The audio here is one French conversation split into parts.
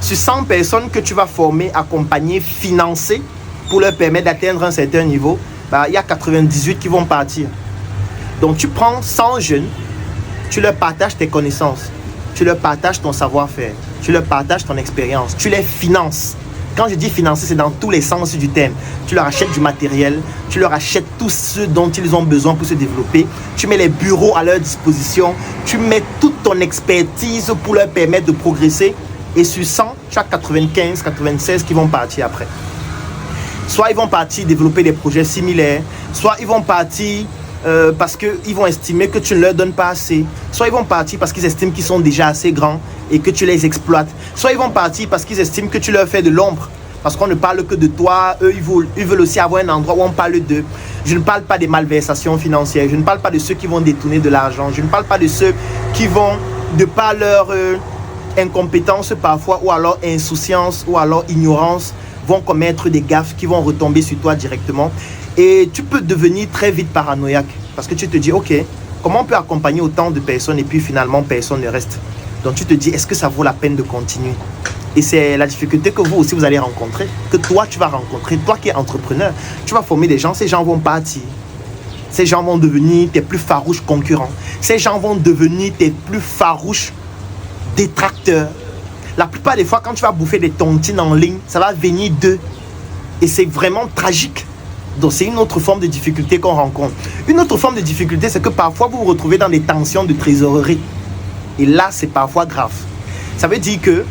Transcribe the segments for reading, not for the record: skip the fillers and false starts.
Sur 100 personnes que tu vas former, accompagner, financer pour leur permettre d'atteindre un certain niveau, il y a 98 qui vont partir. Donc tu prends 100 jeunes, tu leur partages tes connaissances, tu leur partages ton savoir-faire, tu leur partages ton expérience, tu les finances. Quand je dis financer, c'est dans tous les sens du terme. Tu leur achètes du matériel, tu leur achètes tout ce dont ils ont besoin pour se développer, tu mets les bureaux à leur disposition, tu mets toute ton expertise pour leur permettre de progresser. Et sur 100, tu as 95, 96 qui vont partir après. Soit ils vont partir développer des projets similaires, soit ils vont partir parce qu'ils vont estimer que tu ne leur donnes pas assez, soit ils vont partir parce qu'ils estiment qu'ils sont déjà assez grands et que tu les exploites, soit ils vont partir parce qu'ils estiment que tu leur fais de l'ombre, parce qu'on ne parle que de toi, eux ils veulent aussi avoir un endroit où on parle d'eux. Je ne parle pas des malversations financières, je ne parle pas de ceux qui vont détourner de l'argent, je ne parle pas de ceux qui vont, de par leur incompétence parfois, ou alors insouciance, ou alors ignorance, vont commettre des gaffes qui vont retomber sur toi directement. Et tu peux devenir très vite paranoïaque parce que tu te dis, ok, comment on peut accompagner autant de personnes et puis finalement personne ne reste. Donc tu te dis, est-ce que ça vaut la peine de continuer? Et c'est la difficulté que vous aussi vous allez rencontrer, que toi tu vas rencontrer, toi qui es entrepreneur. Tu vas former des gens, ces gens vont partir. Ces gens vont devenir tes plus farouches concurrents. Ces gens vont devenir tes plus farouches détracteurs. La plupart des fois, quand tu vas bouffer des tontines en ligne, ça va venir d'eux. Et c'est vraiment tragique. Donc c'est une autre forme de difficulté qu'on rencontre. Une autre forme de difficulté, c'est que parfois vous vous retrouvez dans des tensions de trésorerie. Et là, c'est parfois grave. Ça veut dire que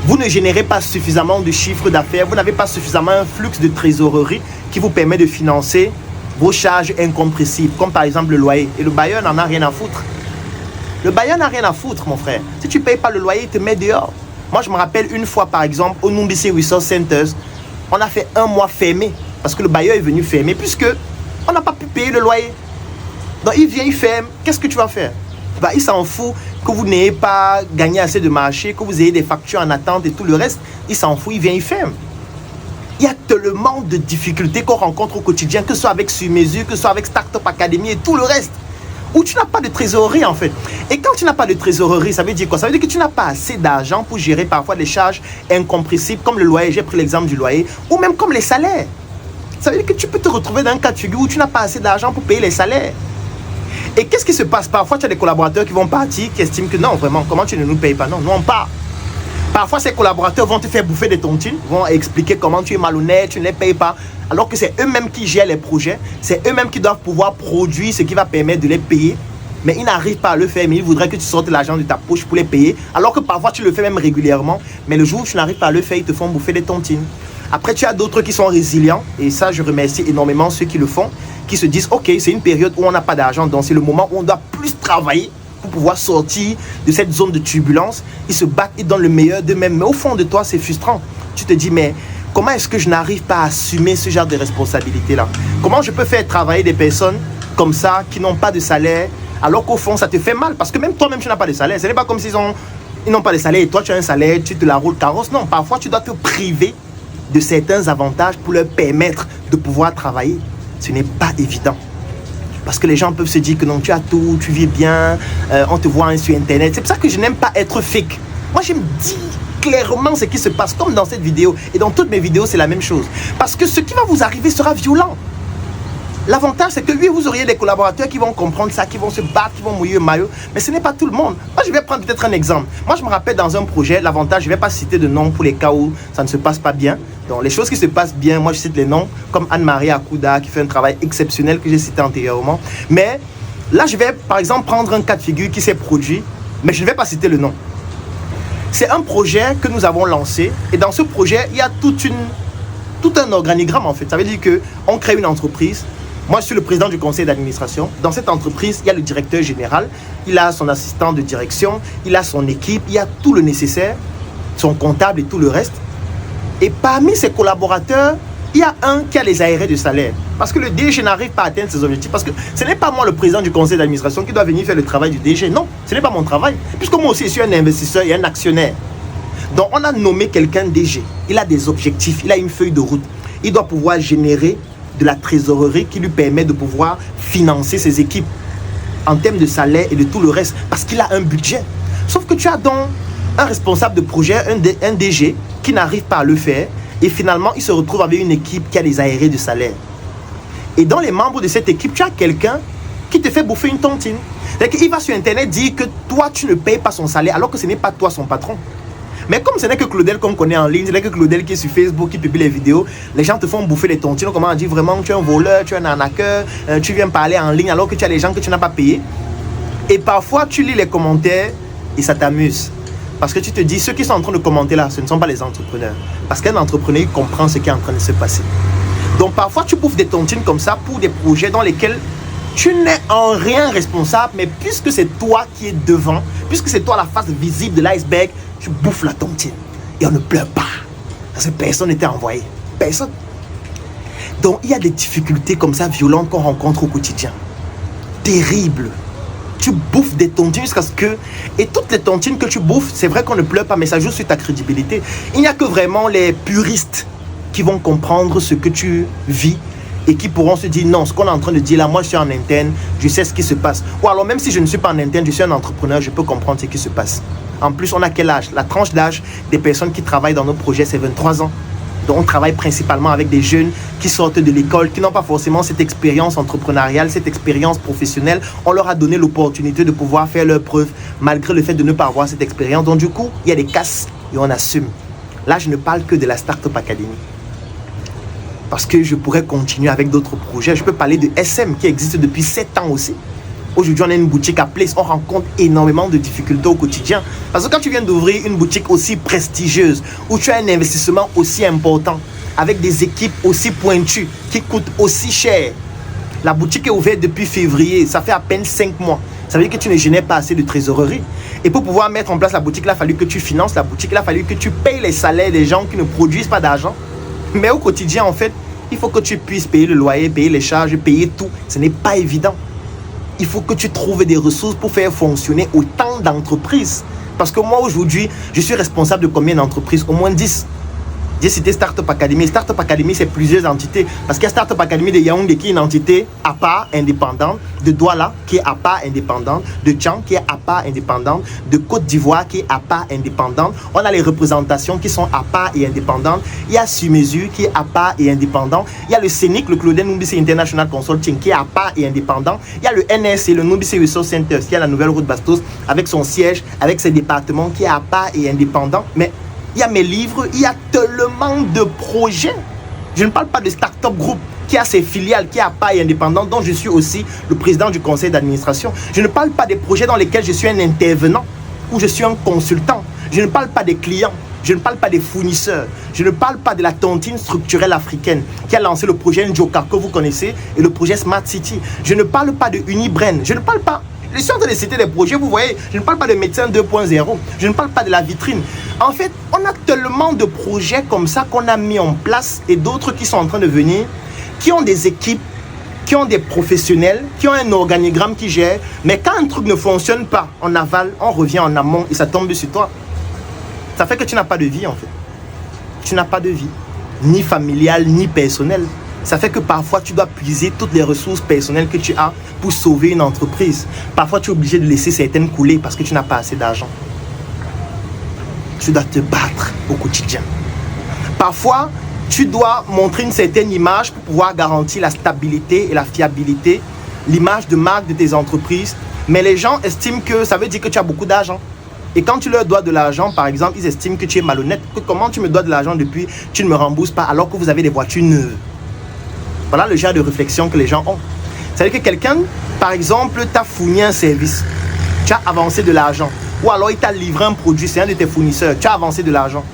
vous ne générez pas suffisamment de chiffre d'affaires, vous n'avez pas suffisamment un flux de trésorerie qui vous permet de financer vos charges incompressibles, comme par exemple le loyer. Et le bailleur n'en a rien à foutre. Le bailleur n'a rien à foutre, mon frère. Si tu ne payes pas le loyer, il te met dehors. Moi, je me rappelle une fois, par exemple, au Numbisi Resource Centers, on a fait 1 mois fermé. Parce que le bailleur est venu fermer, puisque on n'a pas pu payer le loyer. Donc il vient, il ferme. Qu'est-ce que tu vas faire? Il s'en fout que vous n'ayez pas gagné assez de marché, que vous ayez des factures en attente et tout le reste. Il s'en fout, il vient, il ferme. Il y a tellement de difficultés qu'on rencontre au quotidien, que ce soit avec Sur Mesure, que ce soit avec Startup Academy et tout le reste, où tu n'as pas de trésorerie en fait. Et quand tu n'as pas de trésorerie, ça veut dire quoi? Ça veut dire que tu n'as pas assez d'argent pour gérer parfois des charges incompressibles, comme le loyer, j'ai pris l'exemple du loyer, ou même comme les salaires. Ça veut dire que tu peux te retrouver dans un cas de figure où tu n'as pas assez d'argent pour payer les salaires. Et qu'est-ce qui se passe? Parfois, tu as des collaborateurs qui vont partir, qui estiment que non, vraiment, comment tu ne nous payes pas? Non, nous on part. Parfois, ces collaborateurs vont te faire bouffer des tontines, vont expliquer comment tu es malhonnête, tu ne les payes pas, alors que c'est eux-mêmes qui gèrent les projets, c'est eux-mêmes qui doivent pouvoir produire ce qui va permettre de les payer. Mais ils n'arrivent pas à le faire, mais ils voudraient que tu sortes l'argent de ta poche pour les payer, alors que parfois tu le fais même régulièrement, mais le jour où tu n'arrives pas à le faire, ils te font bouffer des tontines. Après, tu as d'autres qui sont résilients, et ça, je remercie énormément ceux qui le font, qui se disent, ok, c'est une période où on n'a pas d'argent, donc c'est le moment où on doit plus travailler pour pouvoir sortir de cette zone de turbulence. Ils se battent, ils donnent le meilleur d'eux-mêmes, mais au fond de toi, c'est frustrant. Tu te dis, mais comment est-ce que je n'arrive pas à assumer ce genre de responsabilité-là? Comment je peux faire travailler des personnes comme ça, qui n'ont pas de salaire, alors qu'au fond, ça te fait mal, parce que même toi-même, tu n'as pas de salaire. Ce n'est pas comme s'ils n'ont pas de salaire, et toi, tu as un salaire, tu te la roules carrosse. Non, parfois, tu dois te priver de certains avantages pour leur permettre de pouvoir travailler. Ce n'est pas évident. Parce que les gens peuvent se dire que non, tu as tout, tu vis bien, on te voit sur Internet. C'est pour ça que je n'aime pas être fake. Moi, je me dis clairement ce qui se passe, comme dans cette vidéo. Et dans toutes mes vidéos, c'est la même chose. Parce que ce qui va vous arriver sera violent. L'avantage, c'est que oui, vous auriez des collaborateurs qui vont comprendre ça, qui vont se battre, qui vont mouiller le maillot. Mais ce n'est pas tout le monde. Moi, je vais prendre peut-être un exemple. Moi, je me rappelle dans un projet, l'avantage, je ne vais pas citer de nom pour les cas où ça ne se passe pas bien. Donc, les choses qui se passent bien, moi, je cite les noms, comme Anne-Marie Akouda, qui fait un travail exceptionnel que j'ai cité antérieurement. Mais là, je vais, par exemple, prendre un cas de figure qui s'est produit, mais je ne vais pas citer le nom. C'est un projet que nous avons lancé. Et dans ce projet, il y a tout un organigramme, en fait. Ça veut dire qu'on crée une entreprise. Moi, je suis le président du conseil d'administration. Dans cette entreprise, il y a le directeur général, il a son assistant de direction, il a son équipe, il y a tout le nécessaire, son comptable et tout le reste. Et parmi ses collaborateurs, il y a un qui a les aérés de salaire. Parce que le DG n'arrive pas à atteindre ses objectifs. Parce que ce n'est pas moi, le président du conseil d'administration, qui doit venir faire le travail du DG. Non, ce n'est pas mon travail. Puisque moi aussi, je suis un investisseur et un actionnaire. Donc, on a nommé quelqu'un DG. Il a des objectifs, il a une feuille de route. Il doit pouvoir générer de la trésorerie qui lui permet de pouvoir financer ses équipes en termes de salaire et de tout le reste, parce qu'il a un budget. Sauf que tu as donc un responsable de projet, un DG qui n'arrive pas à le faire et finalement il se retrouve avec une équipe qui a des aérés de salaire. Et dans les membres de cette équipe, tu as quelqu'un qui te fait bouffer une tontine. C'est-à-dire qu'il va sur Internet dire que toi, tu ne payes pas son salaire alors que ce n'est pas toi son patron. Mais comme ce n'est que Claudel qu'on connaît en ligne, ce n'est que Claudel qui est sur Facebook, qui publie les vidéos, les gens te font bouffer les tontines. Comment on dit vraiment, tu es un voleur, tu es un arnaqueur, tu viens parler en ligne alors que tu as des gens que tu n'as pas payés. Et parfois, tu lis les commentaires et ça t'amuse. Parce que tu te dis, ceux qui sont en train de commenter là, ce ne sont pas les entrepreneurs. Parce qu'un entrepreneur, il comprend ce qui est en train de se passer. Donc parfois, tu bouffes des tontines comme ça pour des projets dans lesquels tu n'es en rien responsable, mais puisque c'est toi qui es devant, puisque c'est toi la face visible de l'iceberg, tu bouffes la tontine. Et on ne pleure pas. Parce que personne n'était envoyé. Personne. Donc il y a des difficultés comme ça violentes qu'on rencontre au quotidien. Terribles. Tu bouffes des tontines jusqu'à ce que... Et toutes les tontines que tu bouffes, c'est vrai qu'on ne pleure pas, mais ça joue sur ta crédibilité. Il n'y a que vraiment les puristes qui vont comprendre ce que tu vis et qui pourront se dire non, ce qu'on est en train de dire là, moi je suis en interne, je sais ce qui se passe. Ou alors même si je ne suis pas en interne, je suis un entrepreneur, je peux comprendre ce qui se passe. En plus, on a quel âge? La tranche d'âge des personnes qui travaillent dans nos projets, c'est 23 ans. Donc on travaille principalement avec des jeunes qui sortent de l'école, qui n'ont pas forcément cette expérience entrepreneuriale, cette expérience professionnelle. On leur a donné l'opportunité de pouvoir faire leurs preuves malgré le fait de ne pas avoir cette expérience. Donc du coup, il y a des casses et on assume. Là, je ne parle que de la Startup Academy. Parce que je pourrais continuer avec d'autres projets. Je peux parler de SM qui existe depuis 7 ans aussi. Aujourd'hui, on a une boutique à Place. On rencontre énormément de difficultés au quotidien. Parce que quand tu viens d'ouvrir une boutique aussi prestigieuse, où tu as un investissement aussi important, avec des équipes aussi pointues, qui coûtent aussi cher. La boutique est ouverte depuis février. Ça fait à peine 5 mois. Ça veut dire que tu ne génères pas assez de trésorerie. Et pour pouvoir mettre en place la boutique, il a fallu que tu finances la boutique. Il a fallu que tu payes les salaires des gens qui ne produisent pas d'argent. Mais au quotidien, en fait, il faut que tu puisses payer le loyer, payer les charges, payer tout. Ce n'est pas évident. Il faut que tu trouves des ressources pour faire fonctionner autant d'entreprises. Parce que moi, aujourd'hui, je suis responsable de combien d'entreprises? Au moins 10. J'ai cité Startup Academy. Startup Academy, c'est plusieurs entités. Parce qu'il y a Startup Academy de Yaoundé qui est une entité à part, indépendante. De Douala qui est à part, indépendante. De Tchang qui est à part, indépendante. De Côte d'Ivoire qui est à part, indépendante. On a les représentations qui sont à part et indépendantes. Il y a Sur-Mesure qui est à part et indépendant. Il y a le CENIC, le Claudel Numbisi International Consulting qui est à part et indépendant. Il y a le NSC, le Numbisi Resource Center, qui est à la Nouvelle Route Bastos, avec son siège, avec ses départements qui est à part et indépendant. Mais il y a mes livres, il y a tellement de projets. Je ne parle pas de Startup Group qui a ses filiales, qui est à part et indépendant, dont je suis aussi le président du conseil d'administration. Je ne parle pas des projets dans lesquels je suis un intervenant ou je suis un consultant. Je ne parle pas des clients. Je ne parle pas des fournisseurs. Je ne parle pas de la tontine structurelle africaine qui a lancé le projet Njoka que vous connaissez et le projet Smart City. Je ne parle pas de Unibrain. Je ne parle pas... Je suis en train de citer des projets, vous voyez, je ne parle pas de médecin 2.0, je ne parle pas de la vitrine. En fait, on a tellement de projets comme ça qu'on a mis en place et d'autres qui sont en train de venir, qui ont des équipes, qui ont des professionnels, qui ont un organigramme qui gère. Mais quand un truc ne fonctionne pas en aval, on revient en amont et ça tombe sur toi. Ça fait que tu n'as pas de vie en fait. Tu n'as pas de vie, ni familiale, ni personnelle. Ça fait que parfois, tu dois puiser toutes les ressources personnelles que tu as pour sauver une entreprise. Parfois, tu es obligé de laisser certaines couler parce que tu n'as pas assez d'argent. Tu dois te battre au quotidien. Parfois, tu dois montrer une certaine image pour pouvoir garantir la stabilité et la fiabilité, l'image de marque de tes entreprises. Mais les gens estiment que ça veut dire que tu as beaucoup d'argent. Et quand tu leur dois de l'argent, par exemple, ils estiment que tu es malhonnête. Que comment tu me dois de l'argent depuis, tu ne me rembourses pas alors que vous avez des voitures neuves. Voilà le genre de réflexion que les gens ont. C'est-à-dire que quelqu'un, par exemple, t'a fourni un service. Tu as avancé de l'argent. Ou alors il t'a livré un produit, c'est un de tes fournisseurs. Tu as avancé de l'argent.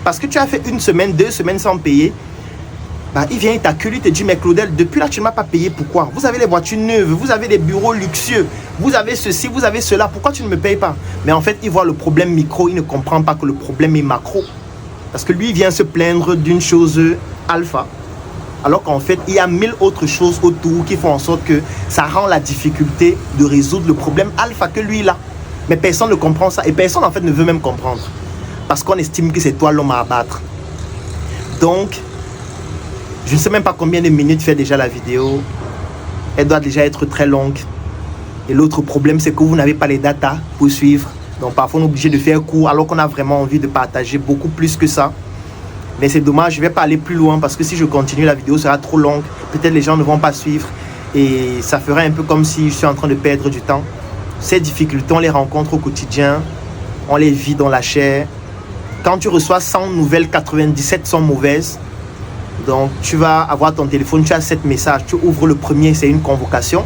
Parce que tu as fait 1 semaine, 2 semaines sans payer. Bah, il vient, il t'accule, il te dit, mais Claudel, depuis là, tu ne m'as pas payé. Pourquoi? Vous avez les voitures neuves, vous avez des bureaux luxueux, vous avez ceci, vous avez cela. Pourquoi tu ne me payes pas? Mais en fait, il voit le problème micro, il ne comprend pas que le problème est macro. Parce que lui, il vient se plaindre d'une chose alpha. Alors qu'en fait, il y a 1000 autres choses autour qui font en sorte que ça rend la difficulté de résoudre le problème alpha que lui, il a. Mais personne ne comprend ça. Et personne, en fait, ne veut même comprendre. Parce qu'on estime que c'est toi l'homme à abattre. Donc, je ne sais même pas combien de minutes fait déjà la vidéo. Elle doit déjà être très longue. Et l'autre problème, c'est que vous n'avez pas les datas pour suivre Donc parfois on est obligé de faire court alors qu'on a vraiment envie de partager beaucoup plus que ça. Mais c'est dommage, je ne vais pas aller plus loin parce que si je continue, la vidéo sera trop longue. Peut-être les gens ne vont pas suivre et ça ferait un peu comme si je suis en train de perdre du temps. Ces difficultés, on les rencontre au quotidien, on les vit dans la chair. Quand tu reçois 100 nouvelles, 97 sont mauvaises. Donc tu vas avoir ton téléphone, tu as 7 messages. Tu ouvres le premier, c'est une convocation.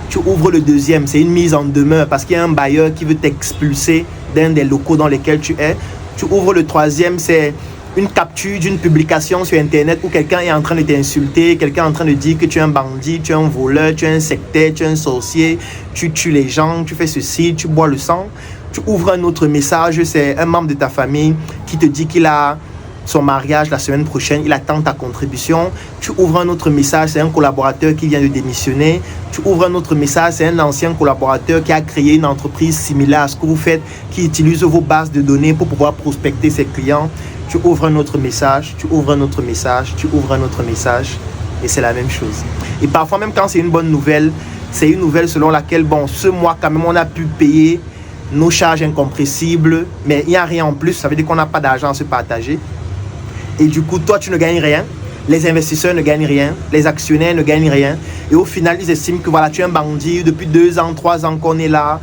Tu ouvres le deuxième, c'est une mise en demeure parce qu'il y a un bailleur qui veut t'expulser d'un des locaux dans lesquels tu es. Tu ouvres le troisième, c'est une capture d'une publication sur internet où quelqu'un est en train de t'insulter, quelqu'un est en train de dire que tu es un bandit, tu es un voleur, tu es un sectaire, tu es un sorcier, tu tues les gens, tu fais ceci, tu bois le sang. Tu ouvres un autre message, c'est un membre de ta famille qui te dit qu'il a son mariage la semaine prochaine, il attend ta contribution. Tu ouvres un autre message, c'est un collaborateur qui vient de démissionner. Tu ouvres un autre message, c'est un ancien collaborateur qui a créé une entreprise similaire à ce que vous faites, qui utilise vos bases de données pour pouvoir prospecter ses clients. Tu ouvres un autre message, tu ouvres un autre message, tu ouvres un autre message et c'est la même chose. Et parfois même quand c'est une bonne nouvelle, c'est une nouvelle selon laquelle, bon, ce mois quand même on a pu payer nos charges incompressibles, mais il n'y a rien en plus, ça veut dire qu'on n'a pas d'argent à se partager. Et du coup, toi, tu ne gagnes rien, les investisseurs ne gagnent rien, les actionnaires ne gagnent rien. Et au final, ils estiment que voilà, tu es un bandit, depuis 2 ans, 3 ans qu'on est là,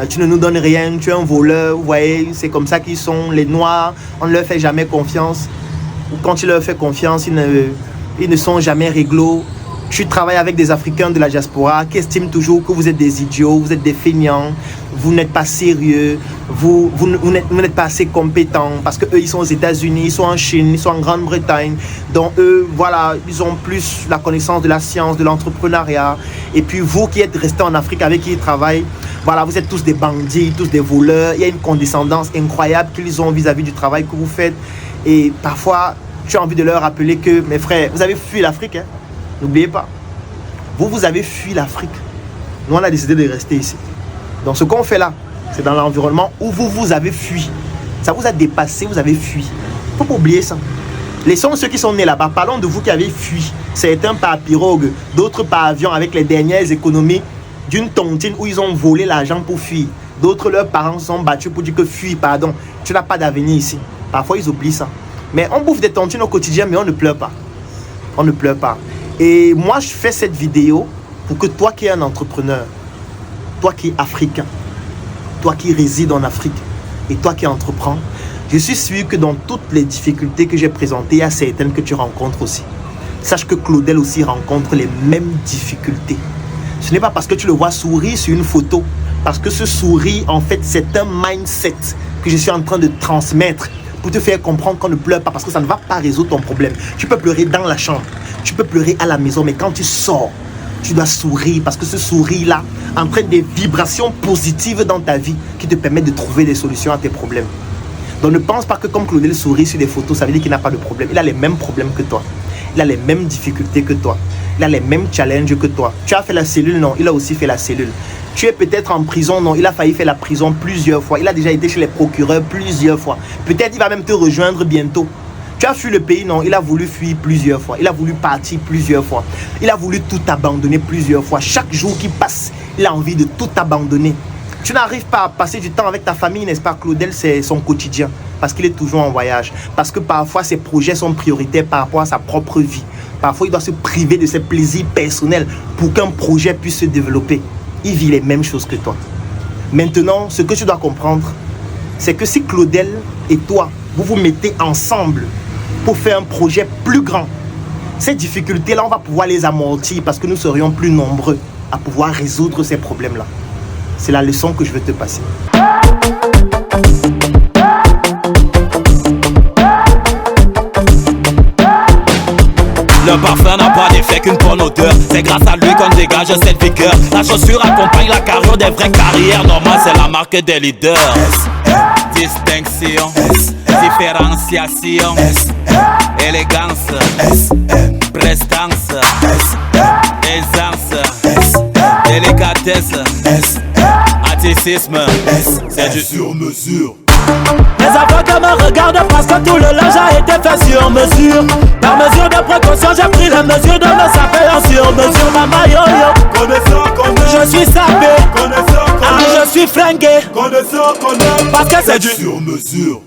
tu ne nous donnes rien, tu es un voleur, vous voyez, c'est comme ça qu'ils sont. Les Noirs, on ne leur fait jamais confiance. Ou quand tu leur fais confiance, ils ne sont jamais réglo. Tu travailles avec des Africains de la diaspora qui estiment toujours que vous êtes des idiots, vous êtes des feignants, vous n'êtes pas sérieux, vous n'êtes pas assez compétents parce qu'eux, ils sont aux États-Unis, ils sont en Chine, ils sont en Grande-Bretagne. Donc eux, voilà, ils ont plus la connaissance de la science, de l'entrepreneuriat. Et puis vous qui êtes restés en Afrique avec qui ils travaillent, voilà, vous êtes tous des bandits, tous des voleurs. Il y a une condescendance incroyable qu'ils ont vis-à-vis du travail que vous faites. Et parfois, tu as envie de leur rappeler que, mes frères, vous avez fui l'Afrique, hein? N'oubliez pas, vous avez fui l'Afrique. Nous, on a décidé de rester ici. Donc, ce qu'on fait là, c'est dans l'environnement où vous avez fui. Ça vous a dépassé, vous avez fui. Il ne faut pas oublier ça. Laissons ceux qui sont nés là-bas. Parlons de vous qui avez fui. Certains par pirogue, d'autres par avion avec les dernières économies d'une tontine où ils ont volé l'argent pour fuir. D'autres, leurs parents se sont battus pour dire que fuis, pardon. Tu n'as pas d'avenir ici. Parfois, ils oublient ça. Mais on bouffe des tontines au quotidien, mais on ne pleure pas. On ne pleure pas. Et moi, je fais cette vidéo pour que toi qui es un entrepreneur, toi qui es africain, toi qui résides en Afrique et toi qui entreprends, je suis sûr que dans toutes les difficultés que j'ai présentées, il y a certaines que tu rencontres aussi. Sache que Claudel aussi rencontre les mêmes difficultés. Ce n'est pas parce que tu le vois sourire sur une photo, parce que ce sourire, en fait, c'est un mindset que je suis en train de transmettre pour te faire comprendre qu'on ne pleure pas, parce que ça ne va pas résoudre ton problème. Tu peux pleurer dans la chambre, tu peux pleurer à la maison, mais quand tu sors, tu dois sourire, parce que ce sourire-là entraîne des vibrations positives dans ta vie qui te permettent de trouver des solutions à tes problèmes. Donc ne pense pas que comme Claudel sourit sur des photos, ça veut dire qu'il n'a pas de problème. Il a les mêmes problèmes que toi. Il a les mêmes difficultés que toi. Il a les mêmes challenges que toi. Tu as fait la cellule? Non, il a aussi fait la cellule. Tu es peut-être en prison? Non, il a failli faire la prison plusieurs fois. Il a déjà été chez les procureurs plusieurs fois. Peut-être il va même te rejoindre bientôt. Tu as fui le pays? Non, il a voulu fuir plusieurs fois. Il a voulu partir plusieurs fois. Il a voulu tout abandonner plusieurs fois. Chaque jour qui passe, il a envie de tout abandonner. Tu n'arrives pas à passer du temps avec ta famille, n'est-ce pas? Claudel, c'est son quotidien. Parce qu'il est toujours en voyage. Parce que parfois, ses projets sont prioritaires par rapport à sa propre vie. Parfois, il doit se priver de ses plaisirs personnels pour qu'un projet puisse se développer. Il vit les mêmes choses que toi. Maintenant, ce que tu dois comprendre, c'est que si Claudel et toi, vous vous mettez ensemble pour faire un projet plus grand, ces difficultés-là, on va pouvoir les amortir parce que nous serions plus nombreux à pouvoir résoudre ces problèmes-là. C'est la leçon que je veux te passer. Le parfum n'a pas d'effet qu'une bonne odeur. C'est grâce à lui qu'on dégage cette vigueur. La chaussure accompagne la carrure des vraies carrières. Normal, c'est la marque des leaders. Distinction, différenciation, élégance, prestance, aisance, délicatesse, atticisme, c'est du sur mesure. Les aveugles me regardent parce que tout le linge a été fait sur mesure. Par mesure de précaution, j'ai pris la mesure de me saper en sur mesure. Maman yo yo, je suis sapé, je suis flingué, parce que c'est du sur mesure.